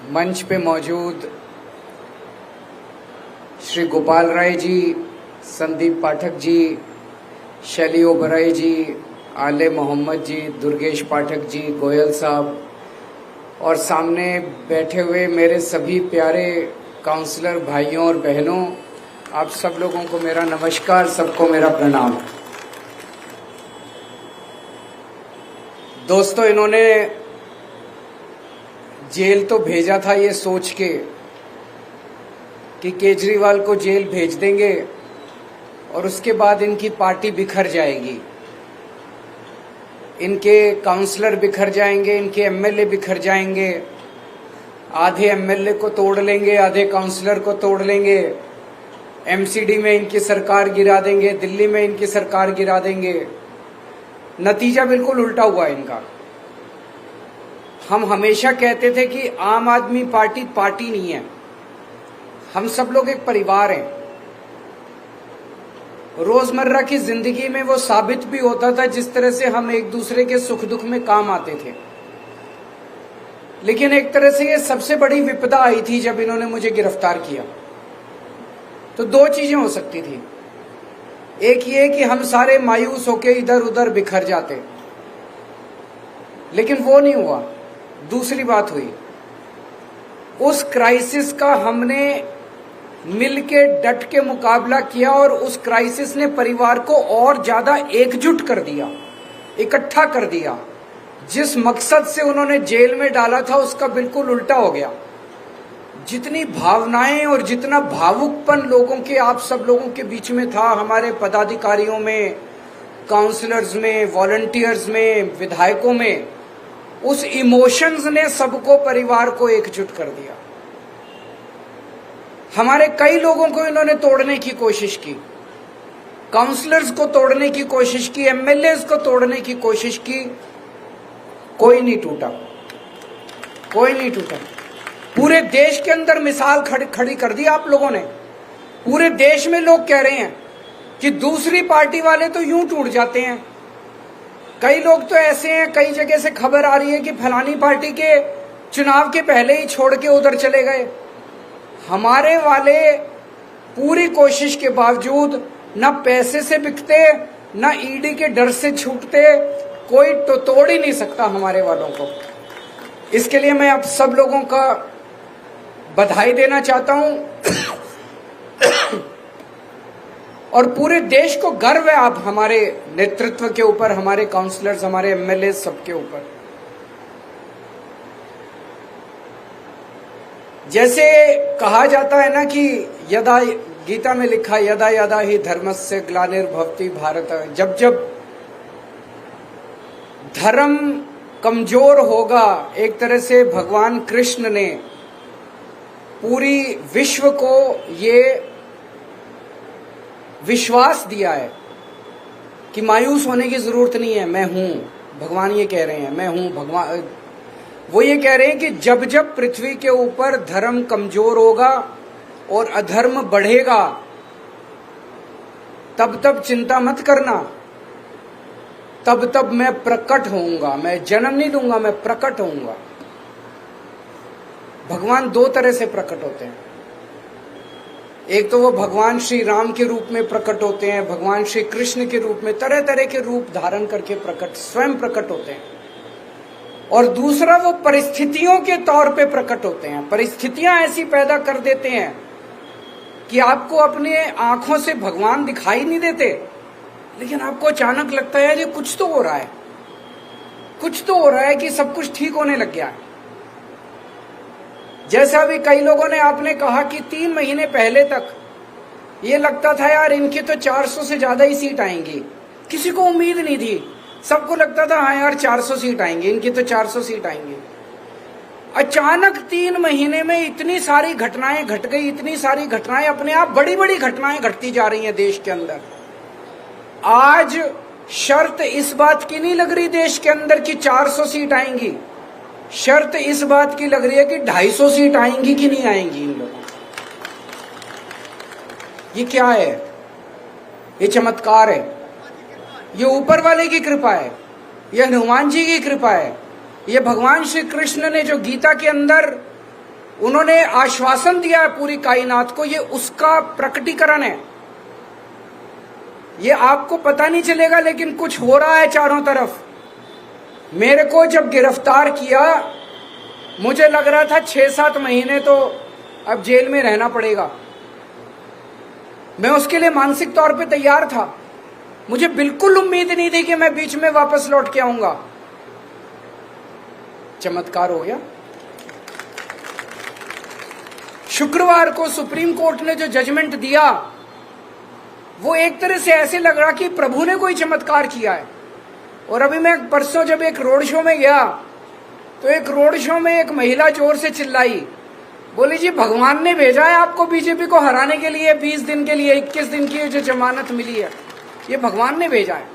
मंच पे मौजूद श्री गोपाल राय जी, संदीप पाठक जी, शैली ओबराय जी, आले मोहम्मद जी, दुर्गेश पाठक जी, गोयल साहब और सामने बैठे हुए मेरे सभी प्यारे काउंसलर भाइयों और बहनों, आप सब लोगों को मेरा नमस्कार, सबको मेरा प्रणाम। दोस्तों, इन्होंने जेल तो भेजा था ये सोच के कि केजरीवाल को जेल भेज देंगे और उसके बाद इनकी पार्टी बिखर जाएगी, इनके काउंसलर बिखर जाएंगे, इनके एमएलए बिखर जाएंगे, आधे एमएलए को तोड़ लेंगे, आधे काउंसलर को तोड़ लेंगे, एमसीडी में इनकी सरकार गिरा देंगे, दिल्ली में इनकी सरकार गिरा देंगे। नतीजा बिल्कुल उल्टा हुआ इनका। हम हमेशा कहते थे कि आम आदमी पार्टी पार्टी नहीं है, हम सब लोग एक परिवार हैं। रोजमर्रा की जिंदगी में वो साबित भी होता था, जिस तरह से हम एक दूसरे के सुख दुख में काम आते थे। लेकिन एक तरह से ये सबसे बड़ी विपदा आई थी जब इन्होंने मुझे गिरफ्तार किया। तो दो चीजें हो सकती थी, एक ये कि हम सारे मायूस होके इधर उधर बिखर जाते, लेकिन वो नहीं हुआ। दूसरी बात हुई, उस क्राइसिस का हमने मिलके डट के मुकाबला किया और उस क्राइसिस ने परिवार को और ज्यादा एकजुट कर दिया, इकट्ठा कर दिया। जिस मकसद से उन्होंने जेल में डाला था उसका बिल्कुल उल्टा हो गया। जितनी भावनाएं और जितना भावुकपन लोगों के, आप सब लोगों के बीच में था, हमारे पदाधिकारियों में, काउंसलर्स में, वॉलंटियर्स में, विधायकों में, उस इमोशंस ने सबको, परिवार को एकजुट कर दिया। हमारे कई लोगों को इन्होंने तोड़ने की कोशिश की, काउंसलर्स को तोड़ने की कोशिश की, एमएलए को तोड़ने की कोशिश की, कोई नहीं टूटा, कोई नहीं टूटा। पूरे देश के अंदर मिसाल खड़ी कर दी आप लोगों ने। पूरे देश में लोग कह रहे हैं कि दूसरी पार्टी वाले तो यूं टूट जाते हैं। कई लोग तो ऐसे हैं, कई जगह से खबर आ रही है कि फलानी पार्टी के चुनाव के पहले ही छोड़ के उधर चले गए। हमारे वाले पूरी कोशिश के बावजूद न पैसे से बिकते, न ईडी के डर से छूटते, कोई तो तोड़ ही नहीं सकता हमारे वालों को। इसके लिए मैं आप सब लोगों का बधाई देना चाहता हूं और पूरे देश को गर्व है आप हमारे नेतृत्व के ऊपर, हमारे काउंसलर्स, हमारे एमएलए, सबके ऊपर। जैसे कहा जाता है ना कि यदा, गीता में लिखा, यदा यदा ही धर्मस्य ग्लानिर्भवति भारत। जब जब धर्म कमजोर होगा, एक तरह से भगवान कृष्ण ने पूरी विश्व को ये विश्वास दिया है कि मायूस होने की जरूरत नहीं है, मैं हूं। भगवान ये कह रहे हैं, मैं हूं। भगवान वो ये कह रहे हैं कि जब जब पृथ्वी के ऊपर धर्म कमजोर होगा और अधर्म बढ़ेगा, तब तब चिंता मत करना, तब तब मैं प्रकट होऊंगा। मैं जन्म नहीं दूंगा, मैं प्रकट होऊंगा। भगवान दो तरह से प्रकट होते हैं। एक तो वो भगवान श्री राम के रूप में प्रकट होते हैं, भगवान श्री कृष्ण के रूप में, तरह तरह के रूप धारण करके स्वयं प्रकट होते हैं। और दूसरा वो परिस्थितियों के तौर पे प्रकट होते हैं। परिस्थितियां ऐसी पैदा कर देते हैं कि आपको अपने आंखों से भगवान दिखाई नहीं देते, लेकिन आपको अचानक लगता है ये कुछ तो हो रहा है, कुछ तो हो रहा है, कि सब कुछ ठीक होने लग गया है। जैसा अभी कई लोगों ने, आपने कहा कि 3 महीने पहले तक ये लगता था यार इनकी तो 400 से ज्यादा ही सीट आएंगी, किसी को उम्मीद नहीं थी। सबको लगता था हाँ यार 400 सीट आएंगी, इनकी तो 400 सीट आएंगी। अचानक 3 महीने में इतनी सारी घटनाएं घट गई, इतनी सारी घटनाएं, अपने आप बड़ी बड़ी घटनाएं घटती जा रही हैं देश के अंदर। आज शर्त इस बात की नहीं लग रही देश के अंदर कि 400 सीट आएंगी, शर्त इस बात की लग रही है कि 250 सीट आएंगी कि नहीं आएंगी इन लोगों। ये क्या है? ये चमत्कार है। ये ऊपर वाले की कृपा है, ये हनुमान जी की कृपा है, ये भगवान श्री कृष्ण ने जो गीता के अंदर उन्होंने आश्वासन दिया है पूरी कायनात को, ये उसका प्रकटीकरण है। ये आपको पता नहीं चलेगा, लेकिन कुछ हो रहा है चारों तरफ। मेरे को जब गिरफ्तार किया, मुझे लग रहा था 6-7 महीने तो अब जेल में रहना पड़ेगा। मैं उसके लिए मानसिक तौर पे तैयार था। मुझे बिल्कुल उम्मीद नहीं थी कि मैं बीच में वापस लौट के आऊंगा। चमत्कार हो गया। शुक्रवार को सुप्रीम कोर्ट ने जो जजमेंट दिया, वो एक तरह से ऐसे लग रहा कि प्रभु ने कोई चमत्कार किया है। और अभी मैं परसों जब एक रोड शो में गया, तो एक रोड शो में एक महिला जोर से चिल्लाई, बोली जी भगवान ने भेजा है आपको बीजेपी को हराने के लिए। 20 दिन के लिए, 21 दिन की जो जमानत मिली है, ये भगवान ने भेजा है।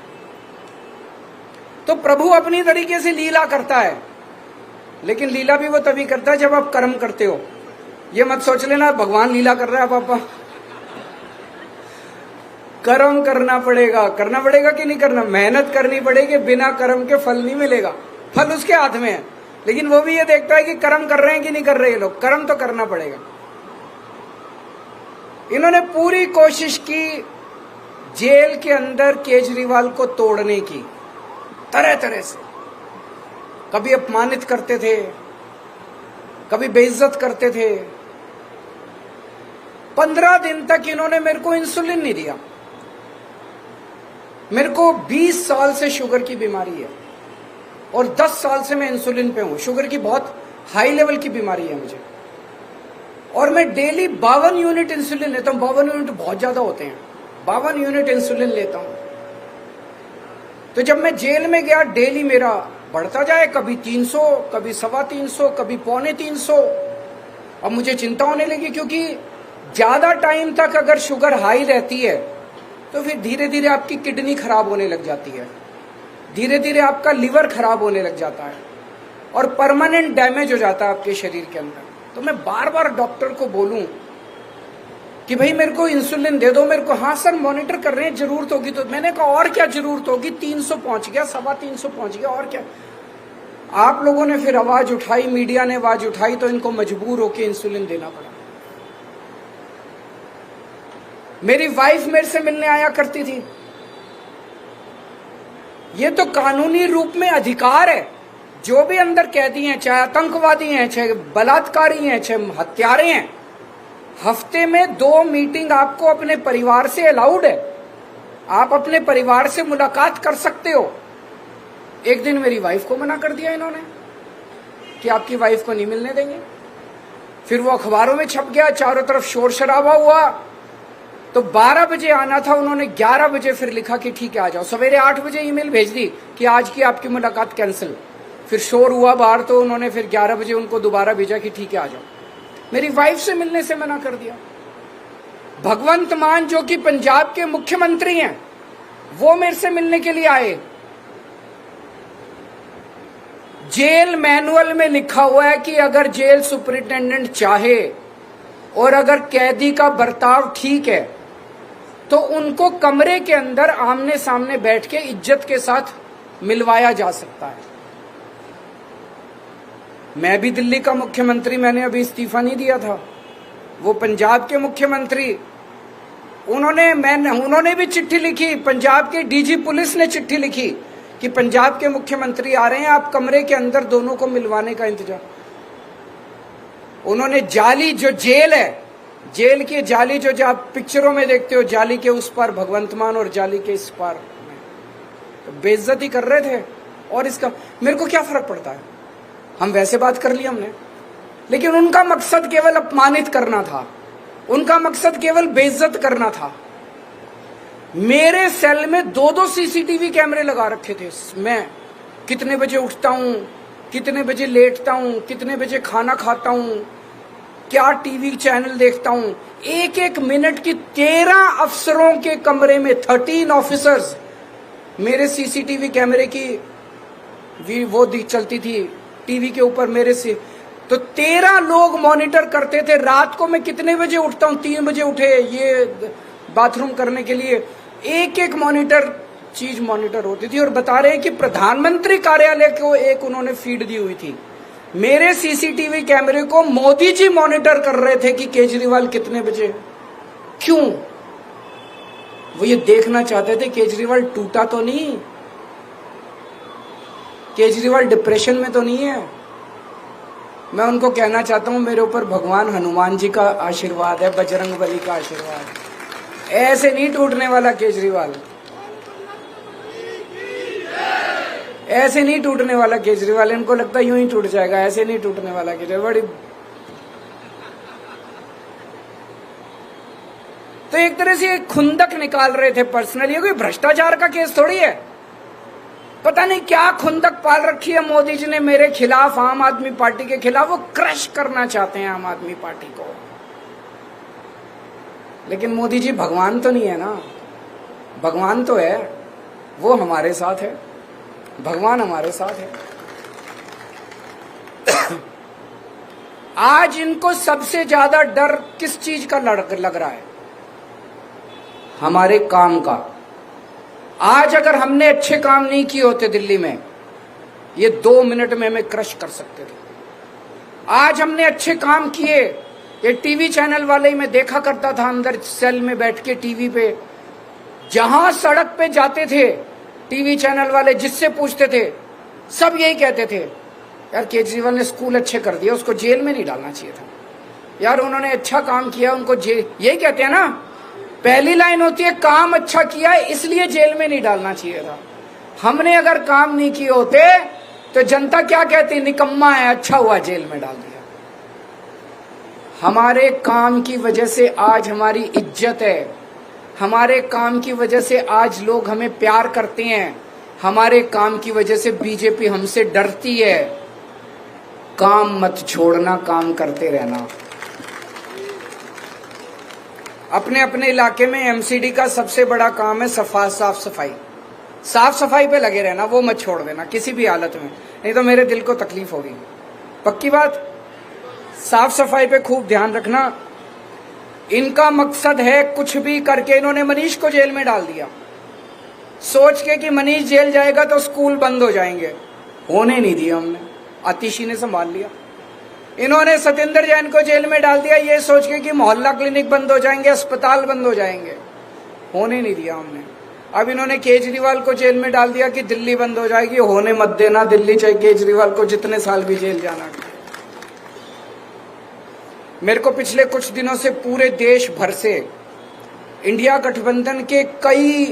तो प्रभु अपनी तरीके से लीला करता है, लेकिन लीला भी वो तभी करता है जब आप कर्म करते हो। ये मत सोच लेना भगवान लीला कर रहा है पापा। कर्म करना पड़ेगा कि नहीं करना, मेहनत करनी पड़ेगी। बिना कर्म के फल नहीं मिलेगा, फल उसके हाथ में है। लेकिन वो भी ये देखता है कि कर्म कर रहे हैं कि नहीं कर रहे हैं लोग। कर्म तो करना पड़ेगा। इन्होंने पूरी कोशिश की जेल के अंदर केजरीवाल को तोड़ने की, तरह तरह से। कभी अपमानित करते थे, कभी बेइज्जत करते थे। 15 दिन तक इन्होंने मेरे को इंसुलिन नहीं दिया। मेरे को 20 साल से शुगर की बीमारी है और 10 साल से मैं इंसुलिन पे हूं। शुगर की बहुत हाई लेवल की बीमारी है मुझे, और मैं डेली 52 यूनिट इंसुलिन लेता हूं। 52 यूनिट बहुत ज्यादा होते हैं। 52 यूनिट इंसुलिन लेता हूं। तो जब मैं जेल में गया, डेली मेरा बढ़ता जाए, कभी 300, कभी 325, कभी 350। अब मुझे चिंता होने लगी, क्योंकि ज्यादा टाइम तक अगर शुगर हाई रहती है तो फिर धीरे धीरे आपकी किडनी खराब होने लग जाती है, धीरे धीरे आपका लिवर खराब होने लग जाता है, और परमानेंट डैमेज हो जाता है आपके शरीर के अंदर। तो मैं बार बार डॉक्टर को बोलूं कि भाई मेरे को इंसुलिन दे दो, मेरे को। हाँ सर मॉनिटर कर रहे हैं, जरूरत होगी तो। मैंने कहा और क्या जरूरत होगी, 300 पहुंच गया, 325 पहुंच गया, और क्या। आप लोगों ने फिर आवाज उठाई, मीडिया ने आवाज उठाई, तो इनको मजबूर होकर इंसुलिन देना पड़ा। मेरी वाइफ मेरे से मिलने आया करती थी। ये तो कानूनी रूप में अधिकार है। जो भी अंदर कैदी हैं, चाहे आतंकवादी हैं, चाहे बलात्कारी हैं, चाहे हत्यारे हैं, हफ्ते में 2 मीटिंग आपको अपने परिवार से अलाउड है। आप अपने परिवार से मुलाकात कर सकते हो। एक दिन मेरी वाइफ को मना कर दिया इन्होंने कि आपकी वाइफ को नहीं मिलने देंगे। फिर वो अखबारों में छप गया, चारों तरफ शोर शराबा हुआ। तो 12 बजे आना था, उन्होंने 11 बजे फिर लिखा कि ठीक है आ जाओ। सवेरे 8 बजे ईमेल भेज दी कि आज की आपकी मुलाकात कैंसिल। फिर शोर हुआ बाहर, तो उन्होंने फिर 11 बजे उनको दोबारा भेजा कि ठीक है आ जाओ। मेरी वाइफ से मिलने से मना कर दिया। भगवंत मान जो कि पंजाब के मुख्यमंत्री हैं, वो मेरे से मिलने के लिए आए। जेल मैनुअल में लिखा हुआ है कि अगर जेल सुपरिटेंडेंट चाहे और अगर कैदी का बर्ताव ठीक है तो उनको कमरे के अंदर आमने सामने बैठ के इज्जत के साथ मिलवाया जा सकता है। मैं भी दिल्ली का मुख्यमंत्री, मैंने अभी इस्तीफा नहीं दिया था। वो पंजाब के मुख्यमंत्री, उन्होंने भी चिट्ठी लिखी। पंजाब के डीजी पुलिस ने चिट्ठी लिखी कि पंजाब के मुख्यमंत्री आ रहे हैं, आप कमरे के अंदर दोनों को मिलवाने का इंतजाम। उन्होंने जाली जो जेल है, जेल की जाली जो आप पिक्चरों में देखते हो, जाली के उस पार भगवंत मान और जाली के इस पार बेइज्जती कर रहे थे। और इसका मेरे को क्या फर्क पड़ता है, हम वैसे बात कर ली हमने। लेकिन उनका मकसद केवल अपमानित करना था, उनका मकसद केवल बेइज्जत करना था। मेरे सेल में 2-2 सीसीटीवी कैमरे लगा रखे थे। मैं कितने बजे उठता हूं, कितने बजे लेटता हूं, कितने बजे खाना खाता हूं, क्या टीवी चैनल देखता हूं, एक एक मिनट की 13 अफसरों के कमरे में 13 ऑफिसर्स मेरे सीसीटीवी कैमरे की वो चलती थी टीवी के ऊपर मेरे से। तो 13 लोग मॉनिटर करते थे। रात को मैं कितने बजे उठता हूं, 3 बजे उठे ये बाथरूम करने के लिए, एक एक मॉनिटर चीज मॉनिटर होती थी। और बता रहे हैं कि प्रधानमंत्री कार्यालय को एक उन्होंने फीड दी हुई थी, मेरे सीसीटीवी कैमरे को मोदी जी मॉनिटर कर रहे थे कि केजरीवाल कितने बजे। क्यों? वो ये देखना चाहते थे केजरीवाल टूटा तो नहीं, केजरीवाल डिप्रेशन में तो नहीं है। मैं उनको कहना चाहता हूं, मेरे ऊपर भगवान हनुमान जी का आशीर्वाद है, बजरंग बली का आशीर्वाद है। ऐसे नहीं टूटने वाला केजरीवाल, ऐसे नहीं टूटने वाला केजरीवाल। इनको लगता है यूं ही टूट जाएगा, ऐसे नहीं टूटने वाला केजरीवाल। बड़ी तो एक तरह से एक खुंदक निकाल रहे थे पर्सनली। कोई भ्रष्टाचार का केस थोड़ी है, पता नहीं क्या खुंदक पाल रखी है मोदी जी ने मेरे खिलाफ, आम आदमी पार्टी के खिलाफ। वो क्रश करना चाहते हैं आम आदमी पार्टी को। लेकिन मोदी जी भगवान तो नहीं है ना, भगवान तो है, वो हमारे साथ है, भगवान हमारे साथ है। आज इनको सबसे ज्यादा डर किस चीज का लग रहा है? हमारे काम का। आज अगर हमने अच्छे काम नहीं किए होते दिल्ली में, ये 2 मिनट में हमें क्रश कर सकते थे। आज हमने अच्छे काम किए। ये टीवी चैनल वाले ही मैं देखा करता था अंदर सेल में बैठ के टीवी पे, जहां सड़क पे जाते थे टीवी चैनल वाले, जिससे पूछते थे सब यही कहते थे, यार केजरीवाल ने स्कूल अच्छे कर दिया, उसको जेल में नहीं डालना चाहिए था, यार उन्होंने अच्छा काम किया, उनको जेल, यही कहते हैं ना। पहली लाइन होती है काम अच्छा किया इसलिए जेल में नहीं डालना चाहिए था। हमने अगर काम नहीं किए होते तो जनता क्या कहती, निकम्मा है, अच्छा हुआ जेल में डाल दिया। हमारे काम की वजह से आज हमारी इज्जत है, हमारे काम की वजह से आज लोग हमें प्यार करते हैं, हमारे काम की वजह से बीजेपी हमसे डरती है। काम मत छोड़ना, काम करते रहना। अपने अपने इलाके में एमसीडी का सबसे बड़ा काम है साफ सफाई। साफ सफाई पे लगे रहना, वो मत छोड़ देना किसी भी हालत में, नहीं तो मेरे दिल को तकलीफ होगी। पक्की बात, साफ सफाई पे खूब ध्यान रखना। इनका मकसद है कुछ भी करके, इन्होंने मनीष को जेल में डाल दिया सोच के कि मनीष जेल जाएगा तो स्कूल बंद हो जाएंगे। होने नहीं दिया हमने, आतिशी ने संभाल लिया। इन्होंने सत्येंद्र जैन को जेल में डाल दिया ये सोच के कि मोहल्ला क्लिनिक बंद हो जाएंगे, अस्पताल बंद हो जाएंगे। होने नहीं दिया हमने। अब इन्होंने केजरीवाल को जेल में डाल दिया कि दिल्ली बंद हो जाएगी। होने मत देना दिल्ली, चाहे केजरीवाल को जितने साल भी जेल जाना। मेरे को पिछले कुछ दिनों से पूरे देश भर से इंडिया गठबंधन के कई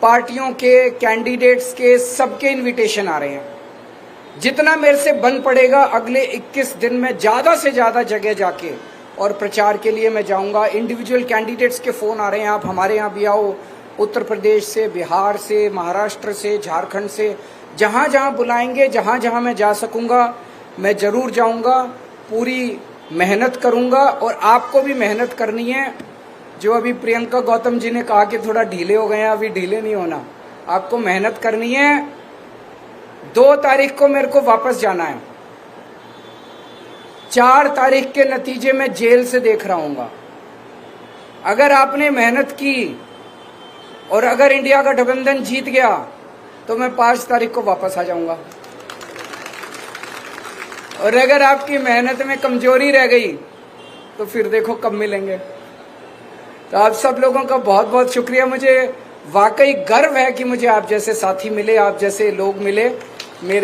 पार्टियों के कैंडिडेट्स के सबके इनविटेशन आ रहे हैं। जितना मेरे से बन पड़ेगा अगले 21 दिन में ज्यादा से ज्यादा जगह जाके और प्रचार के लिए मैं जाऊंगा। इंडिविजुअल कैंडिडेट्स के फोन आ रहे हैं, आप हमारे यहाँ भी आओ। उत्तर प्रदेश से, बिहार से, महाराष्ट्र से, झारखंड से, जहां जहां बुलाएंगे, जहां जहां मैं जा सकूंगा मैं जरूर जाऊंगा। पूरी मेहनत करूंगा और आपको भी मेहनत करनी है। जो अभी प्रियंका गौतम जी ने कहा कि थोड़ा ढीले हो गए हैं, अभी ढीले नहीं होना, आपको मेहनत करनी है। 2 तारीख को मेरे को वापस जाना है। 4 तारीख के नतीजे में जेल से देख रहा हूंगा। अगर आपने मेहनत की और अगर इंडिया गठबंधन जीत गया तो मैं 5 तारीख को वापस आ जाऊंगा। और अगर आपकी मेहनत में कमजोरी रह गई तो फिर देखो कब मिलेंगे। तो आप सब लोगों का बहुत बहुत शुक्रिया। मुझे वाकई गर्व है कि मुझे आप जैसे साथी मिले, आप जैसे लोग मिले। मेरे